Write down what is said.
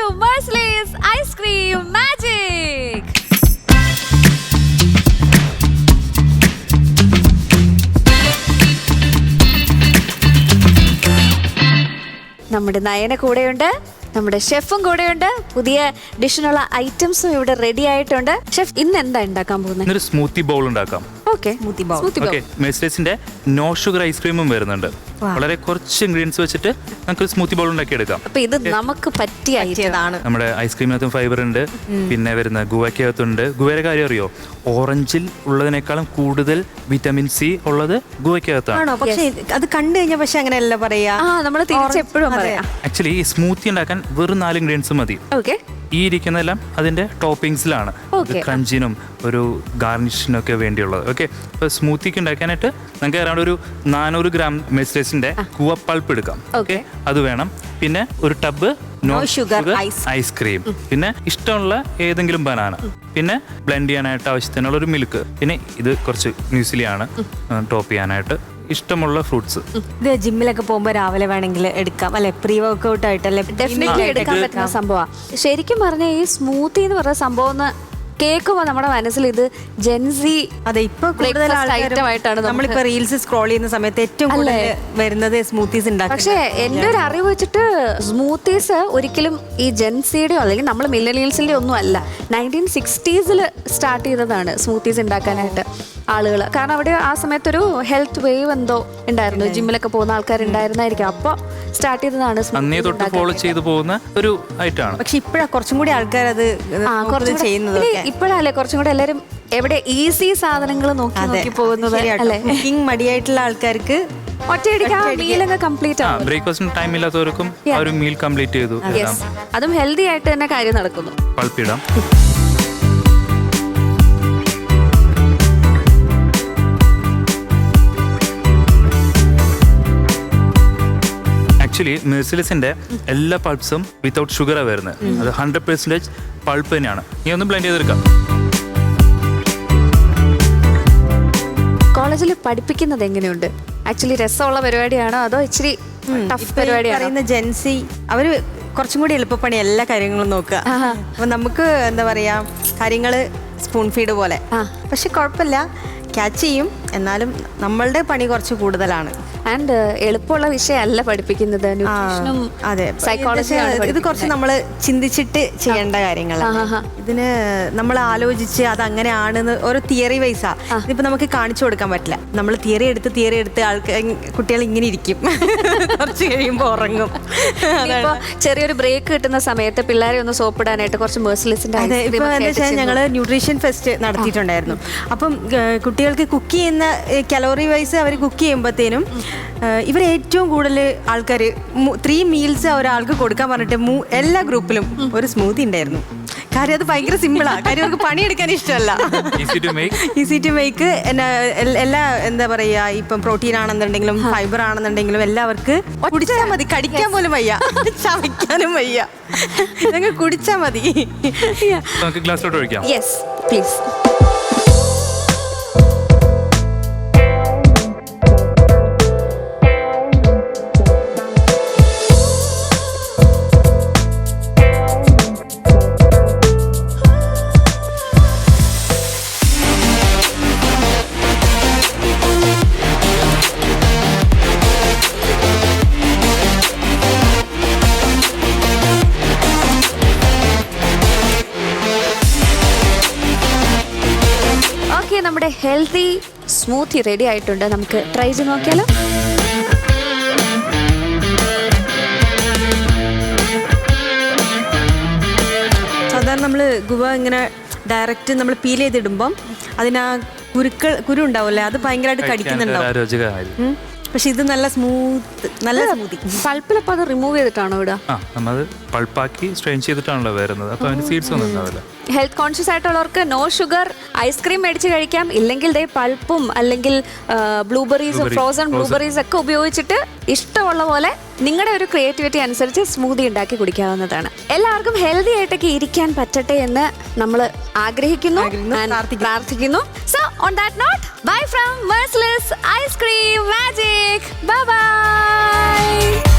to Merciless Ice Cream Magic. നമ്മുടെ നയന കൂടെയുണ്ട്, നമ്മുടെ ഷെഫും കൂടെയുണ്ട്. പുതിയ ഡിഷിനുള്ള ഐറ്റംസും ഇവിടെ റെഡി ആയിട്ടുണ്ട്. ഷെഫ്, ഇന്ന് എന്താ ഉണ്ടാക്കാൻ പോകുന്നത്? ഒരു സ്മൂത്തി ബൗൾ ഉണ്ടാക്കാം. മെഴ്സിലേസിന്റെ നോ ഷുഗർ ഐസ്ക്രീമും വരുന്നുണ്ട്. വളരെ കുറച്ച് ഇൻഗ്രീഡിയൻസ് വെച്ചിട്ട് നമുക്ക് സ്മൂത്തി ബൗൾ ഉണ്ടാക്കി എടുക്കാം. അപ്പൊ ഇത് നമുക്ക് പറ്റിയതാണ്. നമ്മുടെ ഐസ്ക്രീമിനകത്തും ഫൈബർ ഉണ്ട്, പിന്നെ വരുന്ന ഗുവയ്ക്കകത്തുണ്ട്. ഗുവയുടെ കാര്യം അറിയോ? ഓറഞ്ചിൽ ഉള്ളതിനേക്കാളും കൂടുതൽ വിറ്റമിൻ സി ഉള്ളത് ഗുവയ്ക്കകത്താണ്. പക്ഷേ അത് കണ്ടു കഴിഞ്ഞാൽ പക്ഷെ അങ്ങനെയല്ല പറയാ, നമ്മൾ തിരിച്ചെപ്പോഴും പറയാം. ആക്ച്വലി ഈ സ്മൂത്തി ഉണ്ടാക്കാൻ വെറും 4 ഇൻഗ്രീഡിയൻസ് മതി. ഈ ഇരിക്കുന്നതെല്ലാം അതിന്റെ ടോപ്പിംഗ്സിലാണ്, ക്രഞ്ചിനും ഒരു ഗാർണിഷിനൊക്കെ വേണ്ടിയുള്ളത്. ഓക്കെ, അപ്പോൾ സ്മൂത്തിക്ക് ഉണ്ടാക്കാനായിട്ട് നമുക്ക് അറൗണ്ട് ഒരു 400 ഗ്രാം മെഴ്സിലേസിന്റെ കൂവ പൾപ്പ് എടുക്കാം. ഓക്കെ, അത് വേണം. പിന്നെ ഒരു ടബ് നോ ഷുഗർ ഐസ്ക്രീം, പിന്നെ ഇഷ്ടമുള്ള ഏതെങ്കിലും ബനാന, പിന്നെ ബ്ലെൻഡ് ചെയ്യാനായിട്ട് ആവശ്യത്തിനുള്ള ഒരു മിൽക്ക്, പിന്നെ ഇത് കുറച്ച് മ്യൂസിലിയാണ് ടോപ്പ് ചെയ്യാനായിട്ട്. ഇഷ്ടമുള്ള ഫ്രൂട്ട്സ്. ഇത് ജിമ്മിലൊക്കെ പോകുമ്പോൾ രാവിലെ വേണമെങ്കിൽ എടുക്കാം അല്ലെ, പ്രീ വർക്ക്ഔട്ട് ആയിട്ടല്ലേ ഡെഫിനറ്റ്ലി എടുക്കാൻ പറ്റുന്ന സംഭവമാണ്. ശരിക്കും പറഞ്ഞാൽ ഈ സ്മൂത്തി എന്ന് പറയുന്ന സംഭവം കേൾക്കുമ്പോൾ നമ്മുടെ മനസ്സിൽ ഇത് ജെൻസി. അതെ, ഇപ്പൊ കൂടുതൽ ആയിട്ടാണ് നമ്മളിപ്പോ റീൽസ് സ്ക്രോൾ ചെയ്യുന്ന സമയത്ത് ഏറ്റവും കൂടുതൽ വരുന്നത് സ്മൂത്തീസ് ഉണ്ടാക്കും. പക്ഷേ എൻ്റെ ഒരു അറിവ് വെച്ചിട്ട് സ്മൂത്തീസ് ഒരിക്കലും ഈ ജെൻസിയുടെയോ അല്ലെങ്കിൽ നമ്മൾ മില്ലനിയൽസിന്റെ ഒന്നും അല്ല. 1960s സ്റ്റാർട്ട് ചെയ്തതാണ് സ്മൂത്തീസ് ഉണ്ടാക്കാനായിട്ട് ആളുകൾ. കാരണം അവിടെ ആ സമയത്തൊരു ഹെൽത്ത് വേവ് എന്തോ ഉണ്ടായിരുന്നു, ജിമ്മിലൊക്കെ പോകുന്ന ആൾക്കാരുണ്ടായിരുന്നായിരിക്കും. അപ്പോൾ സ്റ്റാർട്ട് ചെയ്തതാണ് ഫോളോ ചെയ്തു പോകുന്ന ഒരു ഐറ്റമാണ്. പക്ഷെ ഇപ്പോഴാണ് കുറച്ചും കൂടി ആൾക്കാർ അത് ചെയ്യുന്നത്. ഇപ്പോഴല്ലേ കുറച്ചും കൂടെ എല്ലാവരും എവിടെ ഈസി സാധനങ്ങൾ നോക്കി പോകുന്നത് അല്ലേ. കുക്കിംഗ് മടിയായിട്ടുള്ള ആൾക്കാർക്ക് ബ്രേക്ക്ഫാസ്റ്റിന് ടൈം ഇല്ലാത്തവർക്കും ഒരു മീൽ കംപ്ലീറ്റ് ചെയ്തു. അതും ഹെൽത്തി ആയിട്ട് തന്നെ കാര്യം നടക്കുന്നു. പൾപ്പിടാം. ആക്ച്വലി മെഴ്സിലേസിന്റെ എല്ലാ പൾപ്സും വിത്തൗട്ട് ഷുഗറാണ് വരുന്നത്. അത് 100% പൾപ്പ് തന്നെയാണ്. നീ ഒന്ന് ബ്ലെൻഡ് ചെയ്തെടുക്കാം. കോളേജിൽ പഠിപ്പിക്കുന്നത് എങ്ങനെയുണ്ട്? ആക്ച്വലി രസമുള്ള പരിപാടിയാണോ അതോ ഇച്ചിരി ടഫ് പരിപാടിയാണോ? ജെൻസി അവര് കുറച്ചും കൂടി എളുപ്പപ്പണി എല്ലാ കാര്യങ്ങളും നോക്കുക. അപ്പൊ നമുക്ക് എന്താ പറയാ, കാര്യങ്ങള് സ്പൂൺ ഫീഡ് പോലെ. പക്ഷെ കുഴപ്പമില്ല, ക്യാച്ച് ചെയ്യും. എന്നാലും നമ്മളുടെ പണി കുറച്ച് കൂടുതലാണ്. ആൻഡ് എളുപ്പമുള്ള വിഷയമല്ല പഠിപ്പിക്കുന്നത്. അതെ, സൈക്കോളജിയാണ്. ഇത് കുറച്ച് നമ്മൾ ചിന്തിച്ചിട്ട് ചെയ്യേണ്ട കാര്യങ്ങളാണ്. ഇതിന് നമ്മൾ ആലോചിച്ച് അത് അങ്ങനെയാണെന്ന് ഓരോ തിയറി വൈസാ. ഇതിപ്പോ നമുക്ക് കാണിച്ചു കൊടുക്കാൻ പറ്റില്ല. നമ്മൾ തിയറി എടുത്ത് ആൾക്കാർ കുട്ടികൾ ഇങ്ങനെ ഇരിക്കും, കുറച്ച് കഴിയുമ്പോൾ ഉറങ്ങും. ചെറിയൊരു ബ്രേക്ക് കിട്ടുന്ന സമയത്ത് പിള്ളേരെ ഒന്ന് സോപ്പിടാനായിട്ട് കുറച്ച് മെഴ്സിലേസിന്റെ. അതെ, ഇപ്പൊ എന്താ വെച്ചാൽ ഞങ്ങള് ന്യൂട്രീഷൻ ഫെസ്റ്റ് നടത്തിയിട്ടുണ്ടായിരുന്നു. അപ്പം കുട്ടികൾക്ക് കുക്ക് ചെയ്യുന്ന കലോറി വൈസ് അവർ കുക്ക് ചെയ്യുമ്പോഴത്തേനും ഇവർ ഏറ്റവും കൂടുതൽ ആൾക്കാർ 3 മീൽസ് ഒരാൾക്ക് കൊടുക്കാൻ പറഞ്ഞിട്ട് എല്ലാ ഗ്രൂപ്പിലും ഒരു സ്മൂത്തി ഉണ്ടായിരുന്നു. കാര്യം അത് ഭയങ്കര സിമ്പിളാണ്. കാര്യം അവർക്ക് പണിയെടുക്കാൻ ഇഷ്ടമല്ല, ഈസി ടു മേക്ക്. എല്ലാ എന്താ പറയാ, ഇപ്പം പ്രോട്ടീൻ ആണെന്നുണ്ടെങ്കിലും ഫൈബർ ആണെന്നുണ്ടെങ്കിലും എല്ലാവർക്ക് കുടിച്ചാൽ മതി. കടിക്കാൻ പോലും വയ്യ, ചവയ്ക്കാനും വയ്യ, ഇതങ്ങ് കുടിച്ചാൽ മതി. Yes please. നമ്മുടെ ഹെൽത്തി സ്മൂത്തി റെഡി ആയിട്ടുണ്ട്. നമുക്ക് ട്രൈ ചെയ്ത് നോക്കിയാലോ? സാധാരണ നമ്മൾ ഗുവ ഇങ്ങനെ ഡയറക്റ്റ് നമ്മൾ പീൽ ചെയ്തിടുമ്പം അതിനാ കുരു ഉണ്ടാവില്ലേ, അത് ഭയങ്കരമായിട്ട് കടിക്കുന്നുണ്ടാവും. പക്ഷെ ഇത് നല്ല സ്മൂത്തി. പൾപ്പിലപ്പോൾ അത് റിമൂവ് ചെയ്തിട്ടാണോ ഇവിടെ? പൾപ്പാക്കി സ്ട്രെയിൻ ചെയ്തിട്ടാണല്ലോ വരുന്നത്. അപ്പോൾ അതിന് സീഡ്സ് ഒന്നും ഉണ്ടാവില്ല. ഹെൽത്ത് കോൺഷ്യസ് ആയിട്ടുള്ളവർക്ക് നോ ഷുഗർ ഐസ്ക്രീം മേടിച്ച് കഴിക്കാം. ഇല്ലെങ്കിൽ പൾപ്പും അല്ലെങ്കിൽ ബ്ലൂബെറീസും ഫ്രോസൺ ബ്ലൂബെറീസ് ഒക്കെ ഉപയോഗിച്ചിട്ട് ഇഷ്ടമുള്ള പോലെ നിങ്ങളുടെ ഒരു ക്രിയേറ്റിവിറ്റി അനുസരിച്ച് സ്മൂത്തി ഉണ്ടാക്കി കുടിക്കാവുന്നതാണ്. എല്ലാവർക്കും ഹെൽത്തി ആയിട്ടൊക്കെ ഇരിക്കാൻ പറ്റട്ടെ എന്ന് നമ്മൾ ആഗ്രഹിക്കുന്നു, പ്രാർത്ഥിക്കുന്നു. So on that note, bye from Merciless Ice Cream Magic. Bye bye.